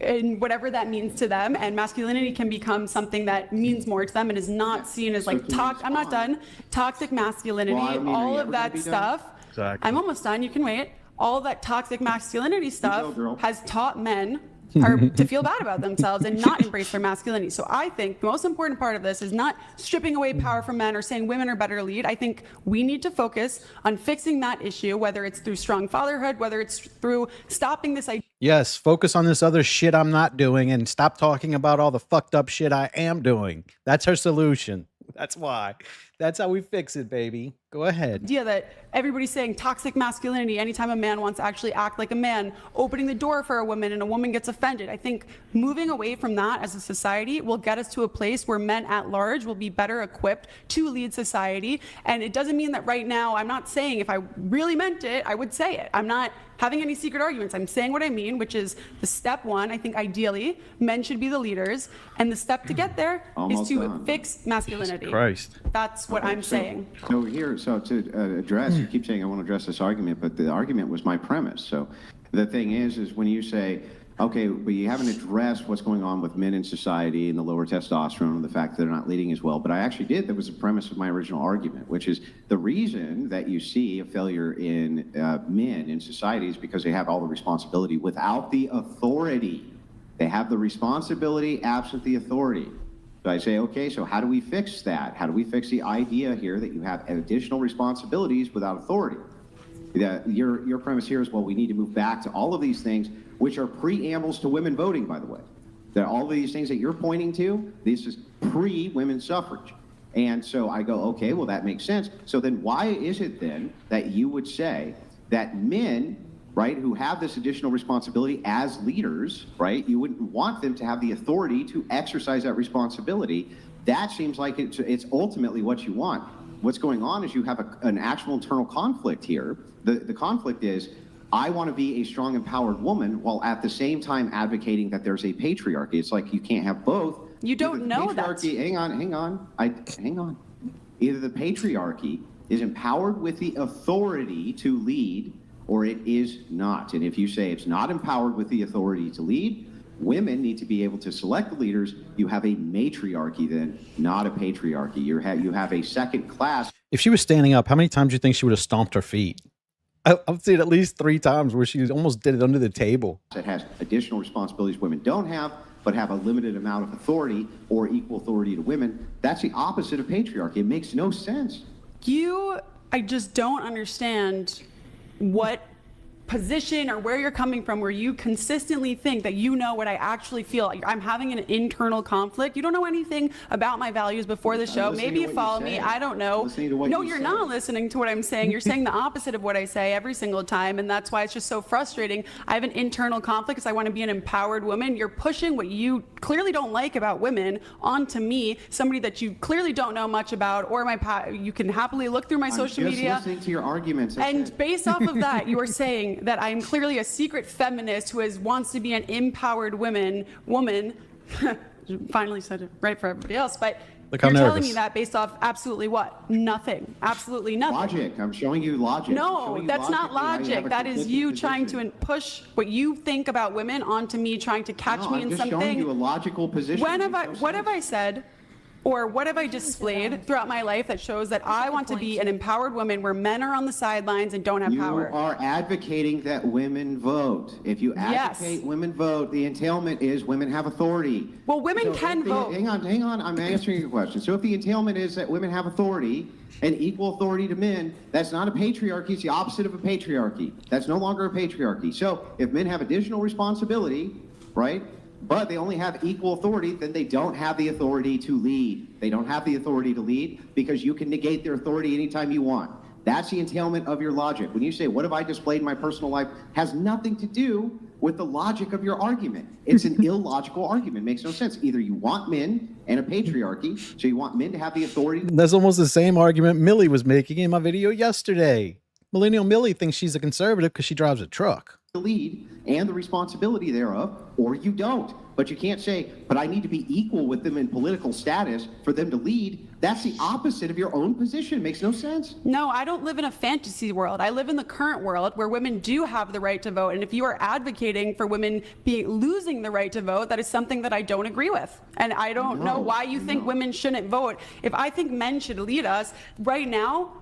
in whatever that means to them, and masculinity can become something that means more to them and is not seen as like I'm not done. Toxic masculinity, all of that stuff. Exactly. I'm almost done. You can wait. All of that toxic masculinity stuff has taught men to feel bad about themselves and not embrace their masculinity. So I think the most important part of this is not stripping away power from men or saying women are better to lead. I think we need to focus on fixing that issue, whether it's through strong fatherhood, whether it's through stopping this idea. Yes, focus on this other shit I'm not doing and stop talking about all the fucked up shit I am doing. That's her solution. That's why. That's how we fix it, baby. Go ahead. Idea that everybody's saying toxic masculinity anytime a man wants to actually act like a man, opening the door for a woman and a woman gets offended. I think moving away from that as a society will get us to a place where men at large will be better equipped to lead society. And it doesn't mean that right now, I'm not saying if I really meant it, I would say it. I'm not having any secret arguments. I'm saying what I mean, which is the step one. I think ideally men should be the leaders, and the step to get there is to fix masculinity. Christ. That's what I'm saying. So to address, you keep saying I want to address this argument, but the argument was my premise. So the thing is when you say, okay, but you haven't addressed what's going on with men in society and the lower testosterone and the fact that they're not leading as well. But I actually did. That was the premise of my original argument, which is the reason that you see a failure in men in society is because they have all the responsibility without the authority. They have the responsibility absent the authority. So I say, okay, so how do we fix that? How do we fix the idea here that you have additional responsibilities without authority? Your premise here is, well, we need to move back to all of these things, which are preambles to women voting, by the way. That all of these things that you're pointing to, this is pre-women's suffrage. And so I go, okay, well, that makes sense. So then why is it then that you would say that men, right, who have this additional responsibility as leaders, right, you wouldn't want them to have the authority to exercise that responsibility? That seems like it's ultimately what you want. What's going on is you have an actual internal conflict here. The conflict is, I want to be a strong, empowered woman while at the same time advocating that there's a patriarchy. It's like you can't have both. You don't know that. Hang on. Either the patriarchy is empowered with the authority to lead, or it is not. And if you say it's not empowered with the authority to lead, women need to be able to select the leaders. You have a matriarchy then, not a patriarchy. You have a second class. If she was standing up, how many times do you think she would have stomped her feet? I've seen at least 3 times where she almost did it under the table. That has additional responsibilities women don't have, but have a limited amount of authority or equal authority to women. That's the opposite of patriarchy. It makes no sense. I just don't understand what position or where you're coming from where you consistently think that you know what I actually feel. I'm having an internal conflict. You don't know anything about my values before the show. Maybe you follow me. I don't know. No, you're not listening to what I'm saying. You're saying the opposite of what I say every single time, and that's why it's just so frustrating. I have an internal conflict because I want to be an empowered woman. You're pushing what you clearly don't like about women onto me, somebody that you clearly don't know much about, or you can happily look through my social media. I'm just listening to your arguments. And based off of that, you are saying that I'm clearly a secret feminist who wants to be an empowered woman. Finally said it right for everybody else, but you're telling me that based off absolutely what? Nothing. Absolutely nothing. Logic. I'm showing you logic. No, that's not logic. That is you trying to push what you think about women onto me, trying to catch me in something. I'm just showing you a logical position. What have I said? Or what have I displayed throughout my life that shows that I want to be an empowered woman where men are on the sidelines and don't have power? You are advocating that women vote. If you advocate women vote, the entailment is women have authority. Well, women can vote. Hang on. I'm answering your question. So if the entailment is that women have authority and equal authority to men, that's not a patriarchy. It's the opposite of a patriarchy. That's no longer a patriarchy. So if men have additional responsibility, right, but they only have equal authority, then they don't have the authority to lead. They don't have the authority to lead because you can negate their authority anytime you want. That's the entailment of your logic. When you say, what have I displayed in my personal life, has nothing to do with the logic of your argument. It's an illogical argument. It makes no sense. Either you want men and a patriarchy, so you want men to have the authority. That's almost the same argument Millie was making in my video yesterday. Millennial Millie thinks she's a conservative because she drives a truck. The lead and the responsibility thereof, or you don't. But you can't say, but I need to be equal with them in political status for them to lead. That's the opposite of your own position. It makes no sense. No, I don't live in a fantasy world. I live in the current world where women do have the right to vote. And if you are advocating for women losing the right to vote, that is something that I don't agree with. And I don't know why you think women shouldn't vote. If I think men should lead us right now,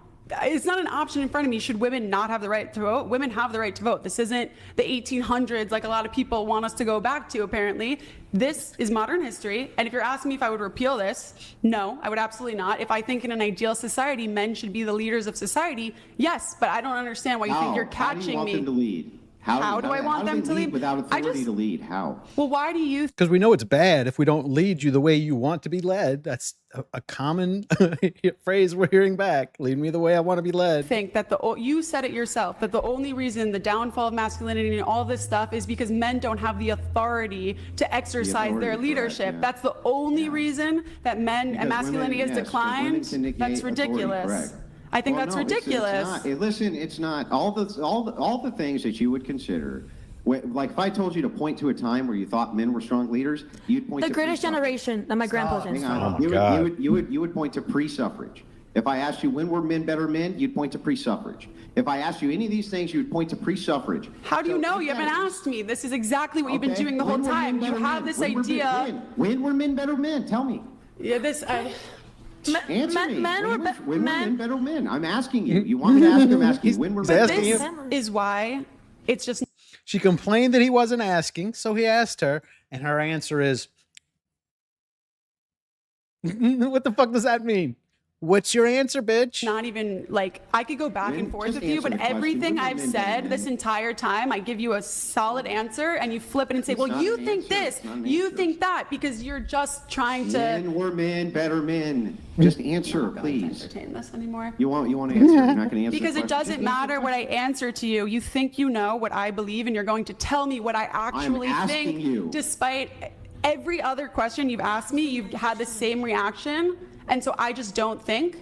it's not an option in front of me. Should women not have the right to vote? Women have the right to vote. This isn't the 1800s like a lot of people want us to go back to, apparently. This is modern history. And if you're asking me if I would repeal this, no, I would absolutely not. If I think in an ideal society, men should be the leaders of society, yes, but I don't understand why you think you're catching How do you want me. them to lead? How do I want them to lead? Without authority to lead? How? Well, why do you Because we know it's bad if we don't lead you the way you want to be led. That's a common phrase we're hearing back. Lead me the way I want to be led. think that you said it yourself, that the only reason the downfall of masculinity and all this stuff is because men don't have the authority to exercise their leadership. Correct, yeah. That's the only reason that men Because and masculinity women- has yes, 'cause women declined. can negate That's authority, ridiculous. correct. I think Well, that's no, it's ridiculous. not. Listen, it's not. All the things that you would consider. Like if I told you to point to a time where you thought men were strong leaders, you'd point The to greatest pre-suffrage. generation that my grandpa's in. Hang on. Oh my God. You would point to pre-suffrage. If I asked you when were men better men, you'd point to pre-suffrage. If I asked you any of these things, you would point to pre-suffrage. How do you So know? You haven't again, asked me. This is exactly what you've been okay, doing the whole when were men time. You better have men? this When were men- idea. When were men better men? Tell me. Yeah, Answer me. Men were When were men men. better men? I'm asking you. You want me to ask him? I'm asking you. When were He's men asking better you. men? this is why it's just She complained that he wasn't asking, so he asked her, and her answer is, what the fuck does that mean? What's your answer, bitch? not even like I could go back and forth Just with you, answer but the question. everything When were I've men better said men? this entire time, I give you a solid answer, and you flip it and say, It's "Well, not you an think answer. this, It's not an you answer. think that," because you're just trying to. Men were men better men. Just answer, I'm not going to please. entertain this anymore. You want to answer? You're not going to answer. Because the it question? doesn't Just answer matter the what I answer to you. You think you know what I believe, and you're going to tell me what I actually asking think. you. Despite every other question you've asked me, you've had the same reaction. And so I just don't think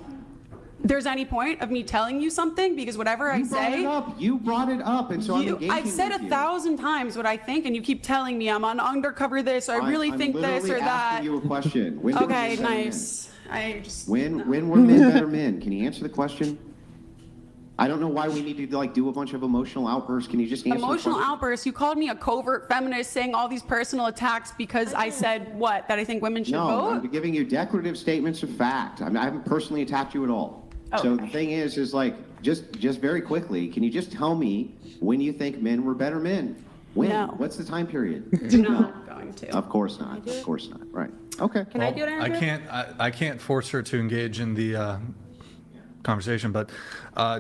there's any point of me telling you something, because whatever I You brought say. it up. You brought it up, and so I'm engaging I've said with you. 1,000 times what I think, and you keep telling me I'm on undercover this, or I really I'm think this literally or that. asking you a question. When were Okay, men better men? nice. I just. When no. when were men better men? Can you answer the question? I don't know why we need to do a bunch of emotional outbursts. Can you just answer Emotional the question? outbursts. You called me a covert feminist, saying all these personal attacks because I said what? That I think women should No, vote? I'm giving you declarative statements of fact. I haven't personally attacked you at all. So the Okay. thing is like, just very quickly, can you just tell me when you think men were better men? When? No. What's the time period? Not going to. Of course not. Of course not. Right. Okay. Can I do it, Andrew? I can't force her to engage in the conversation, but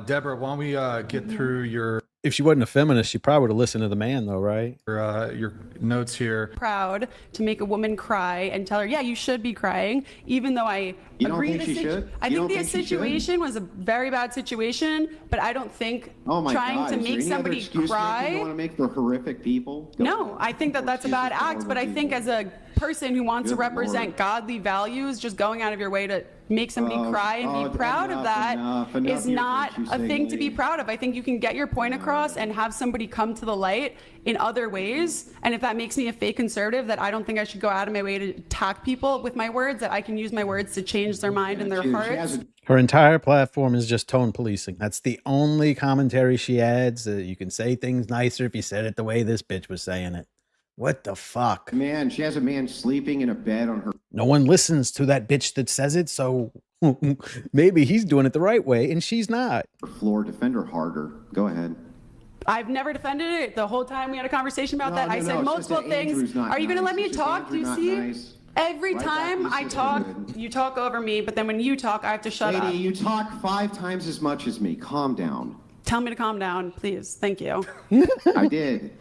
Deborah, why don't we get through your If she wasn't a feminist, she probably would have listened to the man, though, right? your notes here. Proud to make a woman cry and tell her, yeah, you should be crying, even though I You don't agree think she should? I You think don't the think she should? situation was a very bad situation, but I don't think Oh my trying God. to Is there make any other somebody excuse you want cry. to make for horrific people? Go No, ahead. I think that that's a bad Excuses for act, but I horrible think people. as a person who wants to Good represent Lord. godly values, just going out of your way to make somebody cry and be proud of enough, that enough is of your not virtue a thing to be signaling. proud of. I think you can get your point across and have somebody come to the light in other ways. And if that makes me a fake conservative, that I don't think I should go out of my way to attack people with my words, that I can use my words to change their mind and their She hearts. has a Her entire platform is just tone policing. That's the only commentary she adds. You can say things nicer if you said it the way this bitch was saying it. What the fuck? man. She has a man sleeping in a bed on her No one listens to that bitch that says it, so maybe he's doing it the right way and she's not. floor. Defend her harder. Go ahead. I've never defended it. The whole time we had a conversation about that, I No, said it's just multiple that Andrew's things. not Are you going to nice. let me It's just talk? Do you Andrew see? not nice. Every Right back time to I you, talk, David. you talk over me, but then when you talk, I have to shut up. Lady, you talk 5 times as much as me. Calm down. Tell me to calm down, please. Thank you. I did.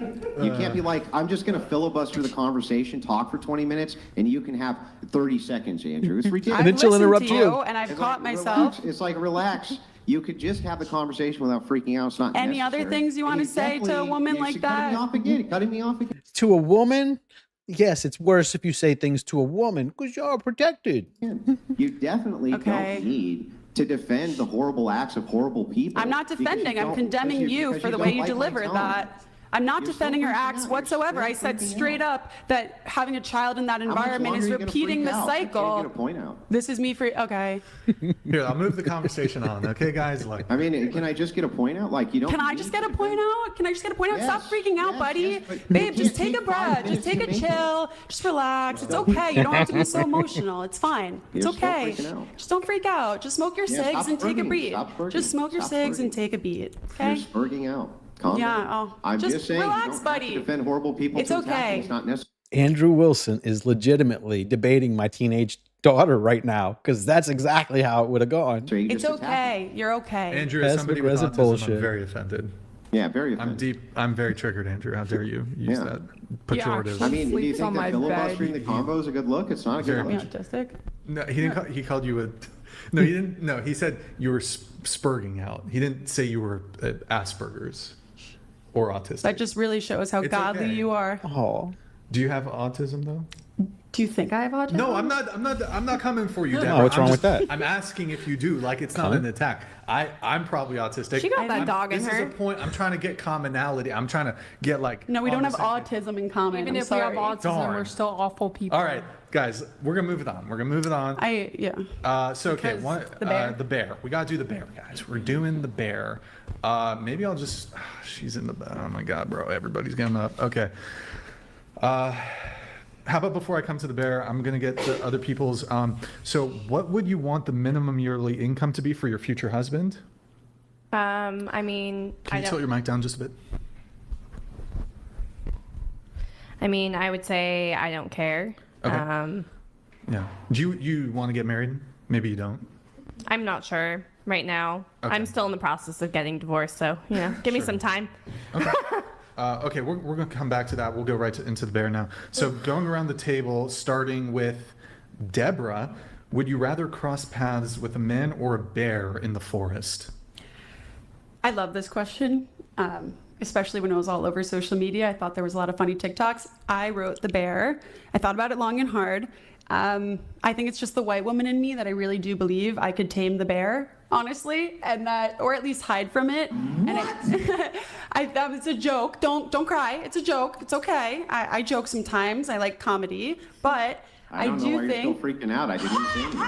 You can't be like, I'm just going to filibuster the conversation, talk for 20 minutes, and you can have 30 seconds, Andrew. It's ridiculous. And then I've she'll listened interrupt to you. and I've It's caught like, myself. relax. It's like, relax. You could just have the conversation without freaking out. It's not Any other necessary. things you want And to say to a definitely- woman yeah, like she's cutting me that? off again. Cutting me off again. To a woman, yes, it's worse if you say things to a woman because you're protected. You definitely Okay. don't need to defend the horrible acts of horrible people. I'm not because you defending. I'm don't- condemning because you because for the don't way you like my delivered tone. that. I'm not You're defending still her freaking acts out. You're whatsoever. still I said freaking straight out. up that having a child in that How much environment longer is are you gonna repeating freak the out? I can't cycle. get a point out. This is me for okay. Here, I'll move the conversation on. Okay, guys. Like, I mean, can I just get a point out? Like, you don't. Can I need just to get a defend- point out? Can I just get a point out? Stop Yes, freaking out, yes, buddy. yes, but you Babe, just can't take a take 5 breath. Just minutes take to a make chill. Just relax. It's okay. You don't have to be so emotional. It's fine. It's You're still okay. freaking out. Just don't freak out. Just smoke your Yeah, cigs stop and take a spurting. beat. Stop spurting. Just smoke your Stop cigs and spurting. take a beat. You're Okay? spurting out. Calm Yeah, down. oh, I'm just just saying. relax, you don't buddy. Have to defend horrible people. It's to attack them. okay. It's not necessary. Andrew Wilson is legitimately debating my teenage daughter right now because that's exactly how it would have gone. So you It's just attack them. okay. You're okay. Andrew, as somebody with Passive-aggressive autism, bullshit. I'm very offended. Yeah, very offended. I'm very triggered, Andrew. How dare you use Yeah. that Yeah, pejorative? I mean, do you Sleeps on think my that bed. filibustering the convo is a good look? It's not a good Very Are you look. autistic? No, he didn't. He called you a. No, he didn't. No, he said you were spurging out. He didn't say you were Asperger's or autistic. That just really shows how It's godly okay. you are. Oh, Do you have autism though? Do you think I have autism? No, I'm not. I'm not coming for you, Debra. what's I'm wrong just- with that? I'm asking if you do. Like, it's not an attack. I'm probably autistic. She got that I'm- dog in This her. is a point. I'm trying to get commonality. I'm trying to get like. No, we on don't the have same page. autism in common. Even I'm if we have sorry. autism, Darn. we're still awful people. All right, guys, we're gonna move it on. We're gonna move it on. Yeah. So okay, Because the bear? the bear. We gotta do the bear, guys. We're doing the bear. Maybe I'll just. She's in the. Oh my god, bro! Everybody's getting up. Okay. How about before I come to the bear, I'm gonna get the other people's. So, what would you want the minimum yearly income to be for your future husband? I mean, Can you tilt your mic down just a bit? I would say I don't care. Okay. Yeah. Do you want to get married? Maybe you don't. I'm not sure right now. Okay. I'm still in the process of getting divorced, so give me Sure. some time. Okay, we're going to come back to that. We'll go right into the bear now. So going around the table, starting with Debra, would you rather cross paths with a man or a bear in the forest? I love this question, especially when it was all over social media. I thought there was a lot of funny TikToks. I wrote the bear. I thought about it long and hard. I think it's just the white woman in me that I really do believe I could tame the bear, honestly, and that, or at least hide from it. And that was a joke. Don't cry. It's a joke. It's okay. I joke sometimes. I like comedy, but I don't know do why think. you're still freaking out. I didn't say anything.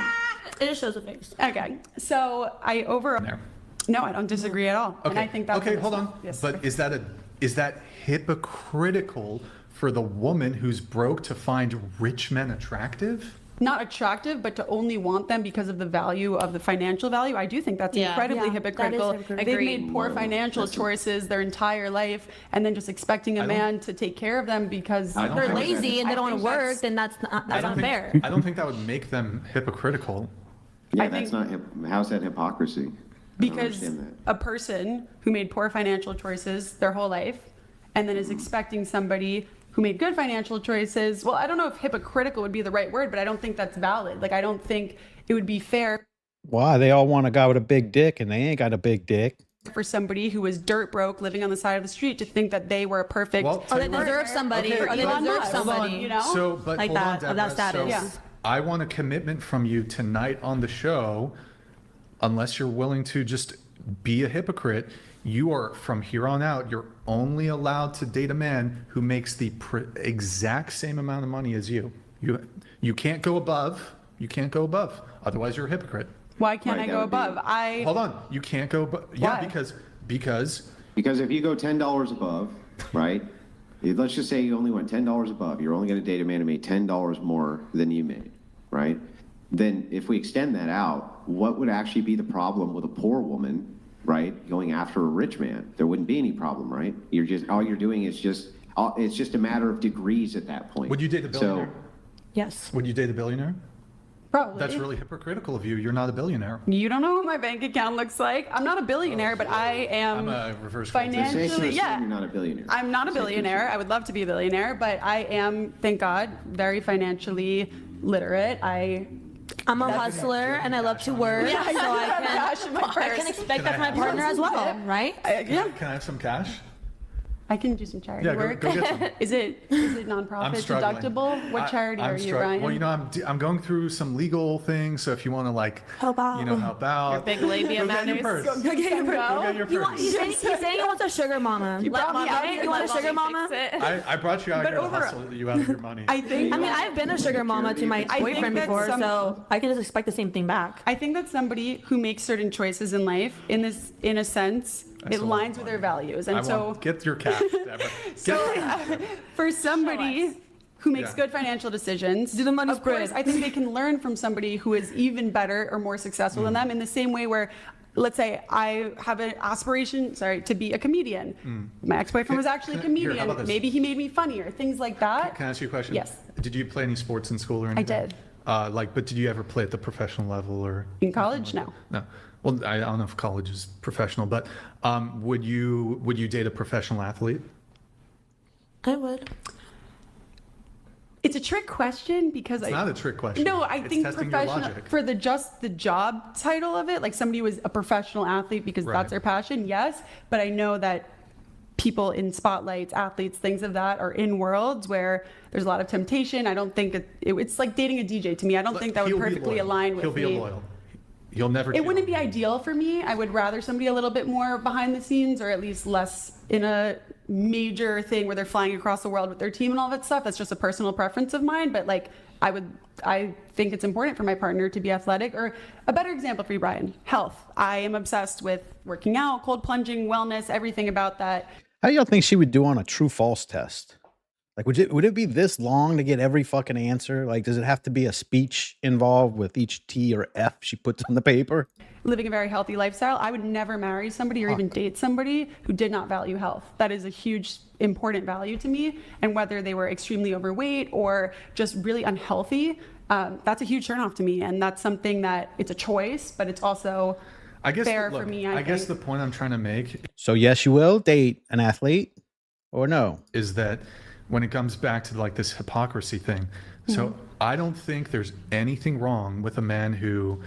It just shows a face. Okay, so There. No, I don't disagree at all. Okay. And I think that's okay. Hold on. Yes. But is that hypocritical for the woman who's broke to find rich men attractive? Not attractive, but to only want them because of the value of the financial value. I do think that's Yeah. incredibly Yeah, that is hypocritical. hypocritical. They've Agreed. made poor Well, financial that's- choices their entire life, and then just expecting a I don't- man to take care of them because I don't They're think lazy and they I don't want think to work, that's- then that's I don't not think, fair. I don't think that would make them hypocritical. Yeah, I that's think- not. How's that hypocrisy? I don't because understand a person who made poor financial choices their whole life and then is expecting somebody who made good financial choices. Well, I don't know if hypocritical would be the right word, but I don't think that's valid. Like, I don't think it would be fair why? They all want a guy with a big dick, and they ain't got a big dick. for somebody who was dirt broke living on the side of the street to think that they were a perfect Well, Or tell they you what. deserve somebody, Okay, or they Elon deserve Musk, somebody. you know? So, but Like hold on, that, of that Debra. status. Yeah. I want a commitment from you tonight on the show, unless you're willing to just be a hypocrite. You are, from here on out, you're only allowed to date a man who makes the exact same amount of money as you. You can't go above. You can't go above. Otherwise, you're a hypocrite. Why can't Right, I that go would be- above? Hold on. You can't go above. Yeah, Why? because Because if you go $10 above, right? Let's just say you only went $10 above. You're only going to date a man who made $10 more than you made, right? Then if we extend that out, what would actually be the problem with a poor woman, right, going after a rich man? There wouldn't be any problem, right? All you're doing is it's just a matter of degrees at that point. would you date a billionaire? Yes. Would you date a billionaire? Probably. That's really hypocritical of you. You're not a billionaire. You don't know what my bank account looks like. I'm not a billionaire, but I am I'm a reverse financially. Safe to assume Yeah, you're not a billionaire. I'm not a Safe to billionaire. I would love to be a billionaire, but I am, thank God, very financially literate. I'm a hustler and I love to work, so I can expect that from my partner as well, right? Yeah, Can I have some cash? I can do some charity Yeah, work. go get some. Is it nonprofit I'm struggling. deductible? What charity I'm are you, struggling. Ryan? Well, I'm going through some legal things, so if you want to Help out. help out. Your big labia Go get your matters. purse. Go get your Go get your purse. He's saying he wants a sugar mama. You brought me out here. You want a sugar mama? I brought you out But here to over- hustle you out of your money. I think. I mean, I've been a sugar mama to my I think boyfriend that before, some- so I can just expect the same thing back. I think that somebody who makes certain choices in life, in a sense, it still want aligns with their values, and I so. want, get your cash, Debra. For somebody who makes Yeah. good financial decisions, Do the money of course, spread. I think they can learn from somebody who is even better or more successful than them in the same way where, let's say I have an aspiration, to be a comedian. My ex-boyfriend was actually a Here, how comedian. about this? Maybe he made me funnier, things like that. Can I ask you a question? Yes. Did you play any sports in school or anything? did. But did you ever play at the professional level or? In college, no. No. Well, I don't know if college is professional, but would you date a professional athlete? I would. It's a trick question because It's not a trick question. No, I It's think testing your professional logic. for the job title of it, like somebody who is a professional athlete because Right. that's their passion. Yes, but I know that people in spotlights, athletes, things of that are in worlds where there's a lot of temptation. I don't think it's like dating a DJ to me. I don't think that would He'll be perfectly loyal. align with He'll me. be loyal. You'll never. It cheat wouldn't on be him. ideal for me. I would rather somebody a little bit more behind the scenes or at least less in a major thing where they're flying across the world with their team and all that stuff. That's just a personal preference of mine. But like, I think it's important for my partner to be athletic. Or a better example for you, Brian, health. I am obsessed with working out, cold plunging, wellness, everything about that. How do y'all think she would do on a true false test? Like, would it be this long to get every fucking answer? Like, does it have to be a speech involved with each T or F she puts on the paper? Living a very healthy lifestyle, I would never marry somebody or even date somebody who did not value health. That is a huge, important value to me. And whether they were extremely overweight or just really unhealthy, that's a huge turnoff to me. And that's something that it's a choice, but it's also fair for me. I guess the think. point I'm trying to make So yes, you will date an athlete, or no? is that when it comes back to like this hypocrisy thing. So I don't think there's anything wrong with a man who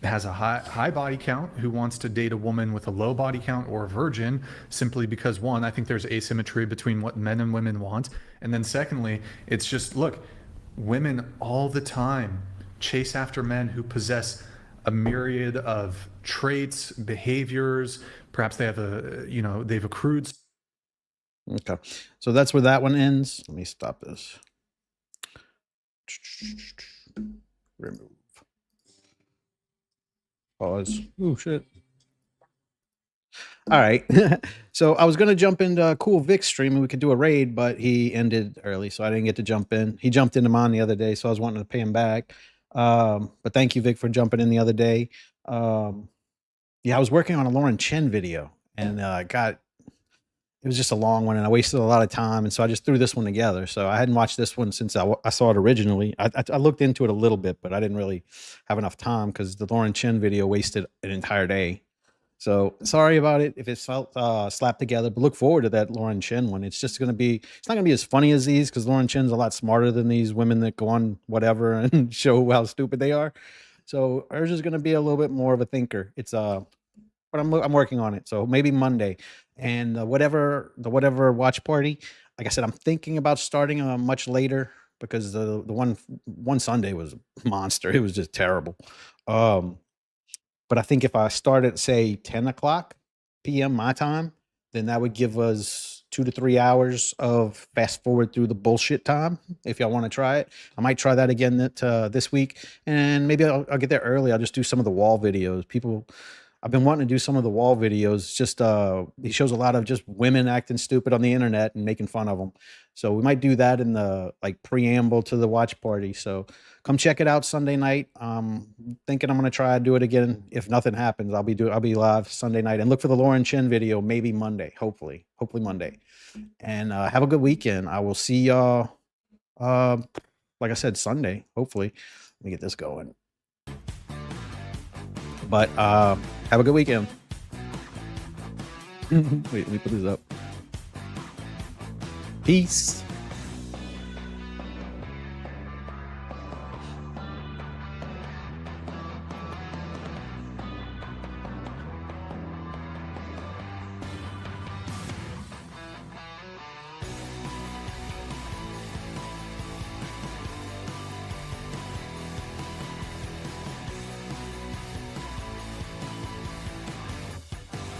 has a high body count, who wants to date a woman with a low body count or a virgin, simply because one, I think there's asymmetry between what men and women want. And then secondly, it's just, look, women all the time chase after men who possess a myriad of traits, behaviors. Perhaps they have they've accrued. Okay. So that's where that one ends. Let me stop this. Remove. Pause. Oh, shit. All right. So I was going to jump into Cool Vic's stream and we could do a raid, but he ended early, so I didn't get to jump in. He jumped into mine the other day, so I was wanting to pay him back. But thank you, Vic, for jumping in the other day. Yeah, I was working on a Lauren Chen video, and it was just a long one, and I wasted a lot of time, and so I just threw this one together. So I hadn't watched this one since I saw it originally. I looked into it a little bit, but I didn't really have enough time because the Lauren Chen video wasted an entire day. So sorry about it if it felt slapped together, but look forward to that Lauren Chen one. It's just going to be, it's not going to be as funny as these because Lauren Chen's a lot smarter than these women that go on whatever and show how stupid they are. So hers is going to be a little bit more of a thinker. It's but I'm working on it. So maybe Monday, and whatever watch party. Like I said, I'm thinking about starting much later because the one Sunday was a monster. It was just terrible. But I think if I start at say 10 o'clock p.m. my time, then that would give us 2 to 3 hours of fast forward through the bullshit time. If y'all want to try it, I might try that again this week, and maybe I'll get there early. I'll just do some of the wall videos. I've been wanting to do some of the wall videos. Just he shows a lot of just women acting stupid on the internet and making fun of them. So we might do that in the preamble to the watch party. So come check it out Sunday night. Thinking I'm gonna try to do it again. If nothing happens, I'll be live Sunday night, and look for the Lauren Chen video maybe Monday. Hopefully Monday. And have a good weekend. I will see y'all. Like I said, Sunday. Hopefully. Let me get this going. But have a good weekend. Wait, let me put this up. Peace.